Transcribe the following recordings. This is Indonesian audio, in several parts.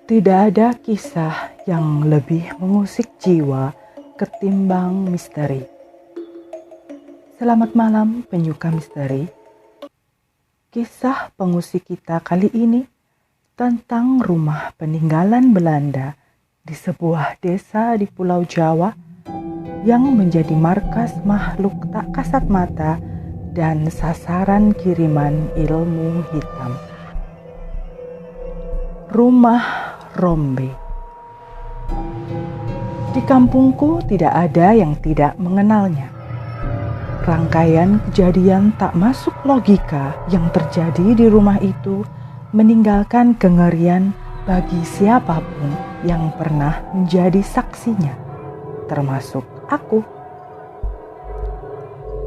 Tidak ada kisah yang lebih mengusik jiwa ketimbang misteri. Selamat malam penyuka misteri. Kisah pengusik kita kali ini tentang rumah peninggalan Belanda di sebuah desa di Pulau Jawa yang menjadi markas makhluk tak kasat mata dan sasaran kiriman ilmu hitam. Rumah Rombe. Di kampungku tidak ada yang tidak mengenalnya. Rangkaian kejadian tak masuk logika yang terjadi di rumah itu meninggalkan kengerian bagi siapapun yang pernah menjadi saksinya, termasuk aku.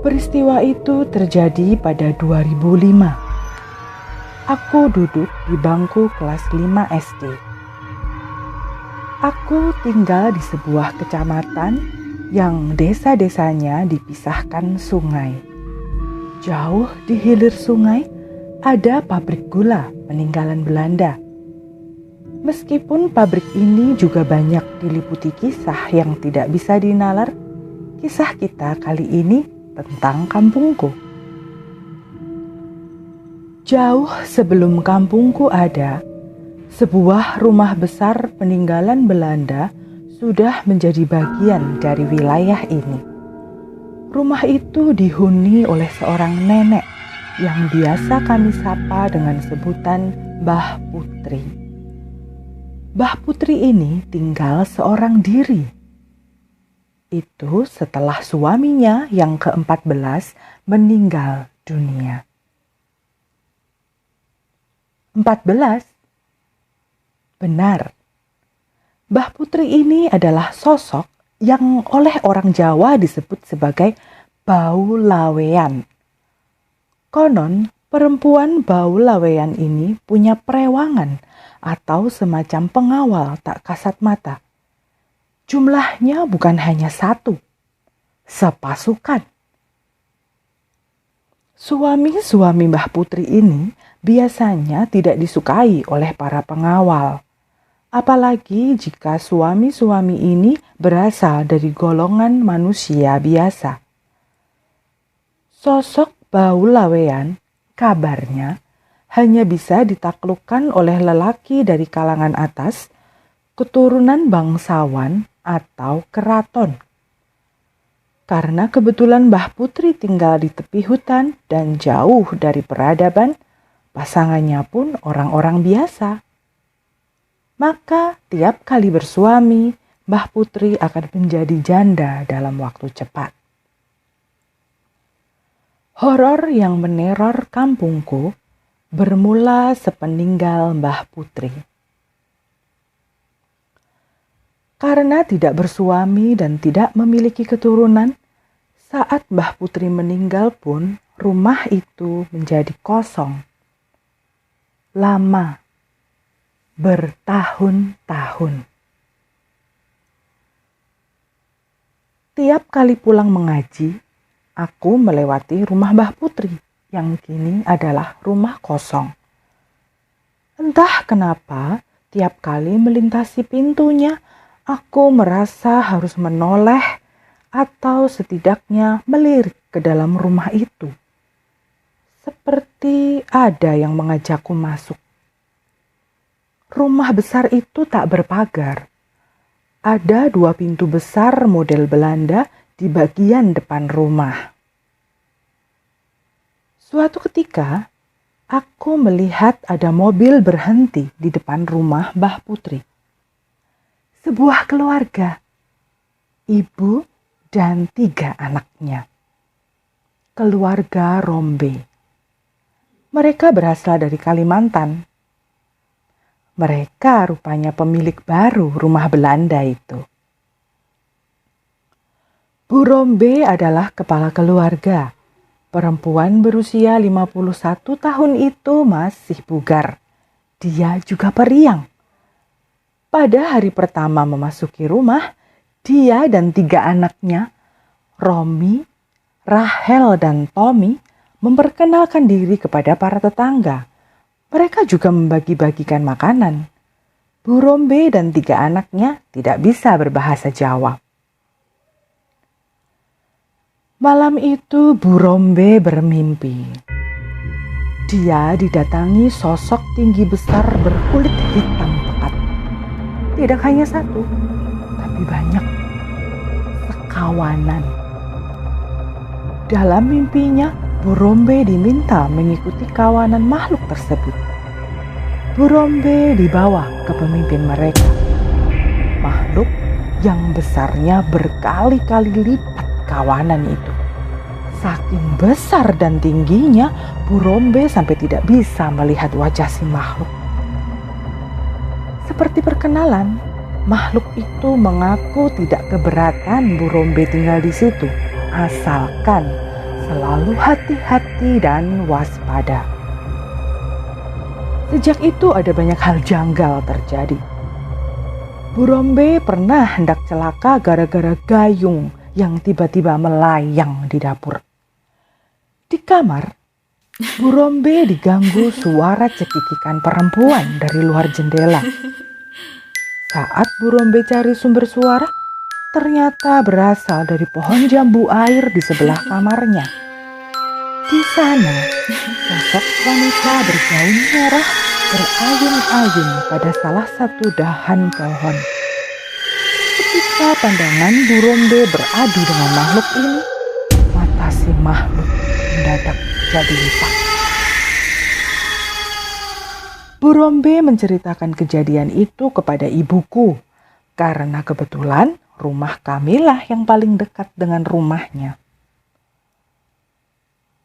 Peristiwa itu terjadi pada 2005. Aku duduk di bangku kelas 5 SD. Aku tinggal di sebuah kecamatan yang desa-desanya dipisahkan sungai. Jauh di hilir sungai ada pabrik gula peninggalan Belanda. Meskipun pabrik ini juga banyak diliputi kisah yang tidak bisa dinalar, kisah kita kali ini tentang kampungku. Jauh sebelum kampungku ada, sebuah rumah besar peninggalan Belanda sudah menjadi bagian dari wilayah ini. Rumah itu dihuni oleh seorang nenek yang biasa kami sapa dengan sebutan Mbah Putri. Mbah Putri ini tinggal seorang diri. Itu setelah suaminya yang ke-14 meninggal dunia. 14? Benar. Mbah Putri ini adalah sosok yang oleh orang Jawa disebut sebagai bau lawean. Konon, perempuan bau lawean ini punya perewangan atau semacam pengawal tak kasat mata. Jumlahnya bukan hanya satu, sepasukan. Suami-suami Mbah Putri ini biasanya tidak disukai oleh para pengawal. Apalagi jika suami-suami ini berasal dari golongan manusia biasa. Sosok bau lawean, kabarnya, hanya bisa ditaklukkan oleh lelaki dari kalangan atas, keturunan bangsawan atau keraton. Karena kebetulan Mbah Putri tinggal di tepi hutan dan jauh dari peradaban, pasangannya pun orang-orang biasa. Maka tiap kali bersuami, Mbah Putri akan menjadi janda dalam waktu cepat. Horor yang meneror kampungku bermula sepeninggal Mbah Putri. Karena tidak bersuami dan tidak memiliki keturunan, saat Mbah Putri meninggal pun rumah itu menjadi kosong. Lama. Bertahun-tahun. Tiap kali pulang mengaji, aku melewati rumah Mbah Putri yang kini adalah rumah kosong. Entah kenapa, tiap kali melintasi pintunya, aku merasa harus menoleh atau setidaknya melirik ke dalam rumah itu. Seperti ada yang mengajakku masuk. Rumah besar itu tak berpagar. Ada 2 pintu besar model Belanda di bagian depan rumah. Suatu ketika, aku melihat ada mobil berhenti di depan rumah Mbah Putri. Sebuah keluarga, ibu dan 3 anaknya. Keluarga Rombe. Mereka berasal dari Kalimantan. Mereka rupanya pemilik baru rumah Belanda itu. Bu Rombe adalah kepala keluarga. Perempuan berusia 51 tahun itu masih bugar. Dia juga periang. Pada hari pertama memasuki rumah, dia dan 3 anaknya, Romi, Rahel, dan Tommy, memperkenalkan diri kepada para tetangga. Mereka juga membagi-bagikan makanan. Bu Rombe dan 3 anaknya tidak bisa berbahasa Jawa. Malam itu Bu Rombe bermimpi. Dia didatangi sosok tinggi besar berkulit hitam pekat. Tidak hanya satu, tapi banyak. Sekawanan. Dalam mimpinya, Bu Rombe diminta mengikuti kawanan makhluk tersebut. Bu Rombe dibawa ke pemimpin mereka. Makhluk yang besarnya berkali-kali lipat kawanan itu. Saking besar dan tingginya, Bu Rombe sampai tidak bisa melihat wajah si makhluk. Seperti perkenalan, makhluk itu mengaku tidak keberatan Bu Rombe tinggal di situ, asalkan selalu hati-hati dan waspada. Sejak itu ada banyak hal janggal terjadi. Bu Rombe pernah hendak celaka gara-gara gayung yang tiba-tiba melayang di dapur. Di kamar, Bu Rombe diganggu suara cekikikan perempuan dari luar jendela. Saat Bu Rombe cari sumber suara, ternyata berasal dari pohon jambu air di sebelah kamarnya. Di sana, sosok wanita bergaun merah berayun-ayun pada salah satu dahan pohon. Ketika pandangan Bu Rombe beradu dengan makhluk ini, mata si makhluk mendadak jadi hitam. Bu Rombe menceritakan kejadian itu kepada ibuku, karena kebetulan rumah kamilah yang paling dekat dengan rumahnya.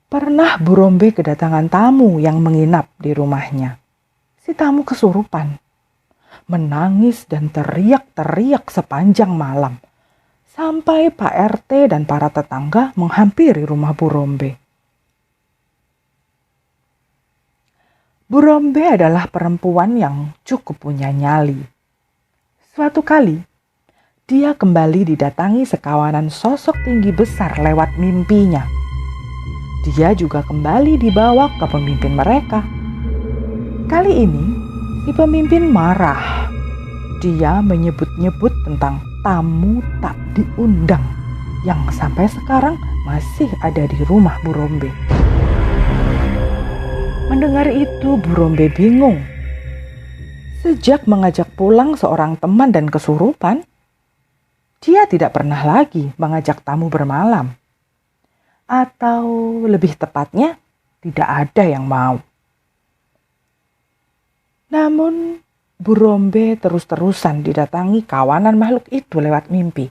Pernah Bu Rombe kedatangan tamu yang menginap di rumahnya. Si tamu kesurupan, menangis dan teriak-teriak sepanjang malam, sampai Pak RT dan para tetangga menghampiri rumah Bu Rombe. Bu Rombe adalah perempuan yang cukup punya nyali. Suatu kali, dia kembali didatangi sekawanan sosok tinggi besar lewat mimpinya. Dia juga kembali dibawa ke pemimpin mereka. Kali ini, si pemimpin marah. Dia menyebut-nyebut tentang tamu tak diundang yang sampai sekarang masih ada di rumah Bu Rombe. Mendengar itu, Bu Rombe bingung. Sejak mengajak pulang seorang teman dan kesurupan, dia tidak pernah lagi mengajak tamu bermalam. Atau lebih tepatnya, tidak ada yang mau. Namun, Bu Rombe terus-terusan didatangi kawanan makhluk itu lewat mimpi.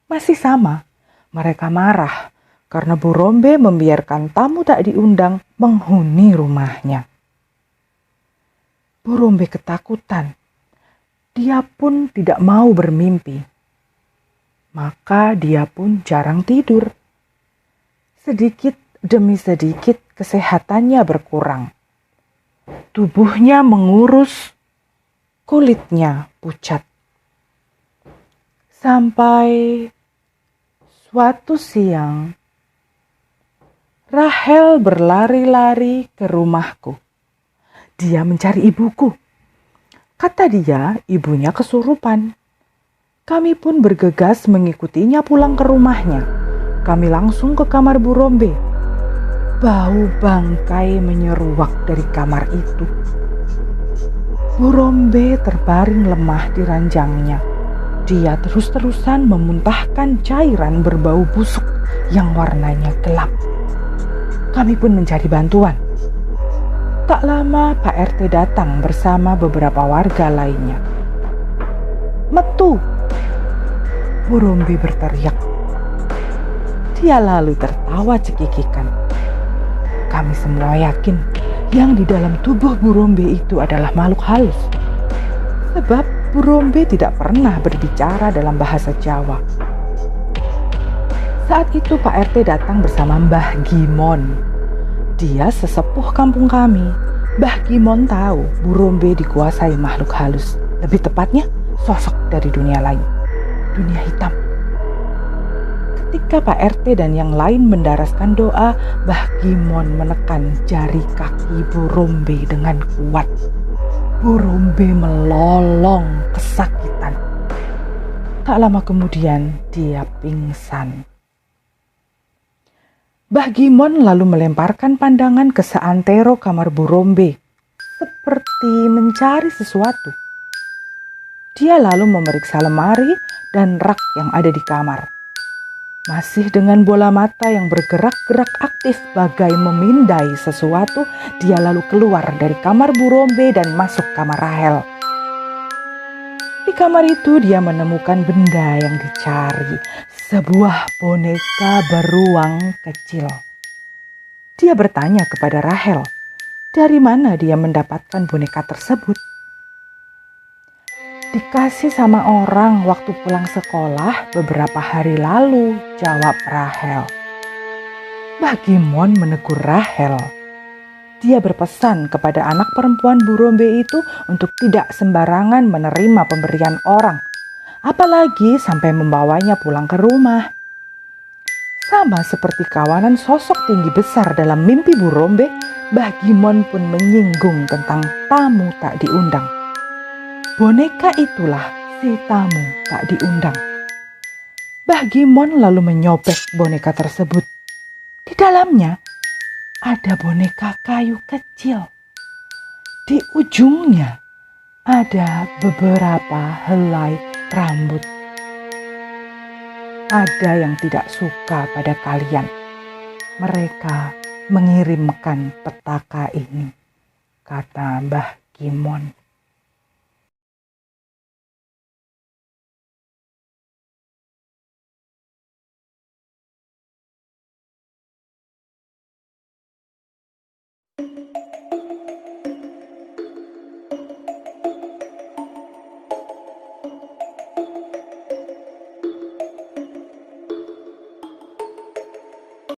Masih sama, mereka marah karena Bu Rombe membiarkan tamu tak diundang menghuni rumahnya. Bu Rombe ketakutan. Dia pun tidak mau bermimpi. Maka dia pun jarang tidur. Sedikit demi sedikit kesehatannya berkurang. Tubuhnya mengurus, kulitnya pucat. Sampai suatu siang, Rahel berlari-lari ke rumahku. Dia mencari ibuku. Kata dia, ibunya kesurupan. Kami pun bergegas mengikutinya pulang ke rumahnya. Kami langsung ke kamar Bu Rombe. Bau bangkai menyeruak dari kamar itu. Bu Rombe terbaring lemah di ranjangnya. Dia terus-terusan memuntahkan cairan berbau busuk yang warnanya gelap. Kami pun mencari bantuan. Tak lama Pak RT datang bersama beberapa warga lainnya. "Metu!" Bu Rombe berteriak. Dia lalu tertawa cekikikan. Kami semua yakin yang di dalam tubuh Bu Rombe itu adalah makhluk halus. Sebab Bu Rombe tidak pernah berbicara dalam bahasa Jawa. Saat itu Pak RT datang bersama Mbah Gimon. Dia sesepuh kampung kami. Mbah Gimon tahu Bu Rombe dikuasai makhluk halus. Lebih tepatnya sosok dari dunia lain. Dunia hitam. Ketika Pak RT dan yang lain mendaraskan doa, Mbah Gimon menekan jari kaki Bu Rombe dengan kuat. Burumbe melolong kesakitan. Tak lama kemudian dia pingsan. Mbah Gimon lalu melemparkan pandangan ke seantero kamar Burumbe, seperti mencari sesuatu. Dia lalu memeriksa lemari dan rak yang ada di kamar. Masih dengan bola mata yang bergerak-gerak aktif bagai memindai sesuatu, dia lalu keluar dari kamar Burumbe dan masuk kamar Rahel. Di kamar itu dia menemukan benda yang dicari, sebuah boneka beruang kecil. Dia bertanya kepada Rahel, dari mana dia mendapatkan boneka tersebut? Dikasih sama orang waktu pulang sekolah beberapa hari lalu, jawab Rahel. Mbah Gimon menegur Rahel. Dia berpesan kepada anak perempuan Burumbe itu untuk tidak sembarangan menerima pemberian orang, apalagi sampai membawanya pulang ke rumah. Sama seperti kawanan sosok tinggi besar dalam mimpi Burumbe, Mbah Gimon pun menyinggung tentang tamu tak diundang. Boneka itulah si tamu tak diundang. Mbah Gimon lalu menyobek boneka tersebut. Di dalamnya ada boneka kayu kecil. Di ujungnya ada beberapa helai rambut. Ada yang tidak suka pada kalian. Mereka mengirimkan petaka ini, kata Mbah Gimon.